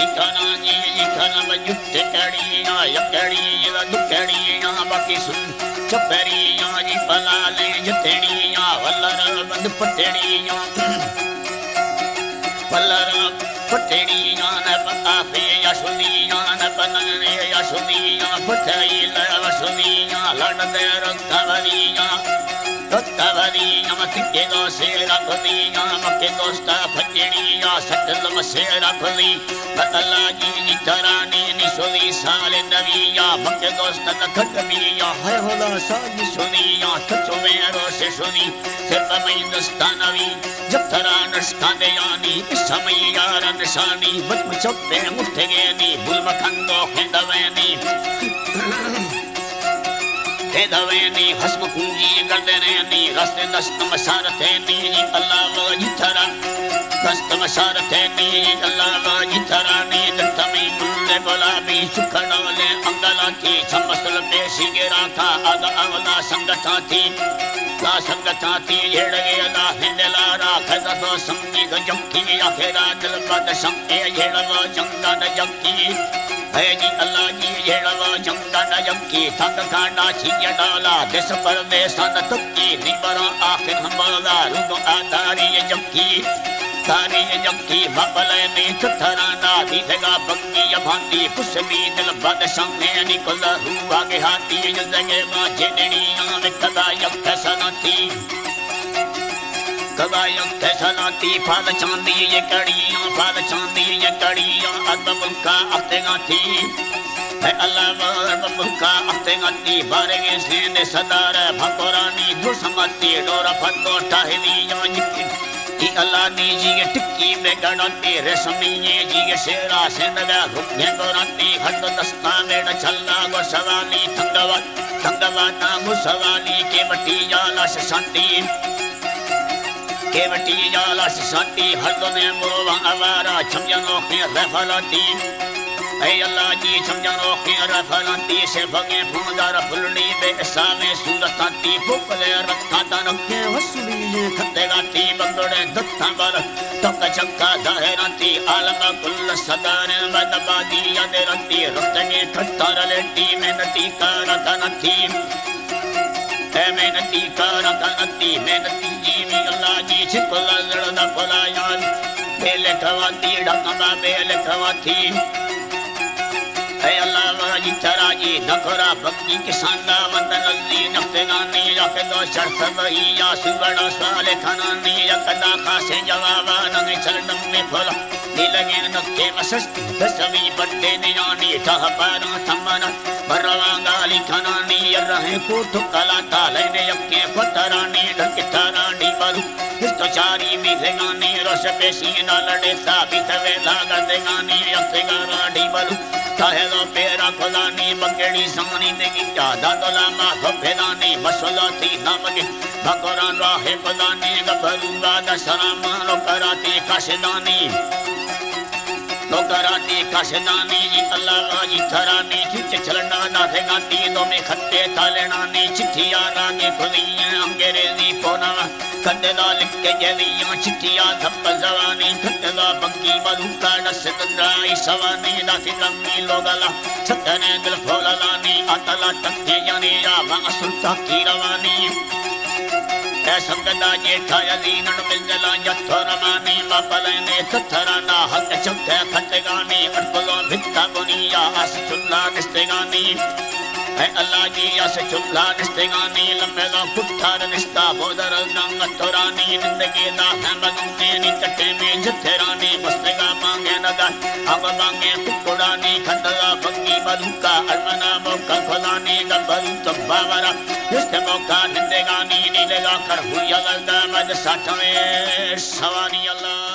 इकनानी इकना बजुत्तड़िया यकड़िया दुकड़िया बाकी सुन चपड़िया जी पलाले जतड़िया वल्लर बंद पटड़िया वल्लर पटड़िया न पकाफे यशुनिया न पनने यशुनिया पठैल वशुनिया लड़दे रक्तवरिया रक्तवरिया मतिके दो सेरा खुदिया मके दोस्ता फटड़िया सटल मसेरा खुदी बदला जी तरानी निसुदी साले नविया मके दोस्ता खटमिया है होला साजी सुनिया तचो मेरो से सुनी सिर्फ मैं दस्तानवी जब तरा नस्ताने यानी इस समय यार निशानी बच चप्पे मुठ्ठेनी बुल मखंदो खेदवेनी खेदवेनी हस्म कुंजी गर्दनेनी रास्ते दस्तम सारथेनी अल्लाह वजी तरा दस्तम सारथेनी अल्लाह वजी तरानी दत्तमी मुल्ले गुलाबी सुखड़वले अंगलाती चमसल पेशी गिरा था आदा अवला संगताती ला संगताती येड़गेला हिंदलारा खदतो संगी गजंकी आखेरा दिल बद संगे येड़वा जंगा न जंकी है जी अल्लाह जी येड़वा जंगा न जंकी थक कांडा छिया डाला देश परदेश न तक्की निबरा आखिर हमारा रुदो आदारी जंकी तारी जंकी बबले ने थराना दीधगा बंगी भांती पुष्पी दिल बद संगे निकल हुआ के हाथी जगे बाजे डड़िया में कदा यक सनाती कदा यक सनाती फाल चांदी ये कड़ियां फाल चांदी ये कड़ियां अदब का अतेगा थी है अल्लाह बबुका अतेगा थी बारे से ने सदार भकोरानी दुसमती डोरा फतो टाहली जी अल्लाह नी जी टिक्की में गणती रेशमी जी शेरा सेंदगा रुपये गोरती हद दस्ता में चलना गो सवाली थंगवा ना गो सवाली के बटी जाला शांति के बटी जाला शांति हद ने मोवा आवारा छमजनो के रफलती ऐ अल्लाह जी छमजनो के रफलती से भगे फुंदार फुलड़ी बे सामे सूरताती फुकले रखा तन के वसुली ये खतेगाती बंदोड़े दत्ता बर तक चक्का दाहराती आलम कुल सदार मदबादी यादरती रतगे खत्तर लेटी मेहनती कारकनती ऐ मेहनती कारकनती मेहनती जीवी अल्लाह जी छिपला लड़दा पलायान बेले खवाती ढकमा बेले खवाती ऐ अल्लाह वाजी तराजी नखरा भक्ति किसाना वंदन अल्ली नफ्तेगानी याके दो शर्फ वही या सुबड़ा साले खानानी या कदा खासे जवाबा नंगे चलनम में फला नीलगे नक्के मसस्त दसवी बड्डे नियानी ठह पारा थमना बरवांगाली खानानी या रहे कोठ कला ताले ने यक्के फतरानी ढके तारानी बलु चारी भी देगानी रस पेशी ना लड़े साबित वेला गदेगानी यक्सेगारा डी बलु काहेलो पेरा खुदानी बकेड़ी सानी देगी जादा दोलामा फफेदानी मसलाती नामगे भगवान राहे खुदानी गबरूगा दशरामा लो कराती काशदानी लो कराती काशदानी अल्लाह आजी थरानी चिच चलना ना देगाती दो में खत्ते तालेनानी चिट्ठिया रागे खुदियां अंग्रेजी पोना खत्तेदा लिख के जलियां चिट्ठिया धप जवानी खत्तेदा बंकी बलूका नसकंद्राई सवानी दासी लम्मी लोगला छतने दिल फोललानी अतला तक्के यानी या वासुल्ता की रवानी ऐ संगदा जेठा यदीन मिलजला जथरमानी बापलेने तथराना हक चुथे खतगानी अटलो भित्ता बुनिया आस चुल्ला निस्तेगानी है अल्लाह जी आस चुल्ला निस्तेगानी लम्बेगा कुठार निस्ता बोदर गंग तोरानी जिंदगी दा हमगने नी कटे में जथरानी मस्तेगा मांगे नगा अब मांगे कुकुड़ानी खंडला बंगी बलूका अरमना मोका खुदानी गबरू तबावरा जिससे मौका जिंदगानी नीलेगा कर हुई अल्लाह मद साठवें सवानी अल्लाह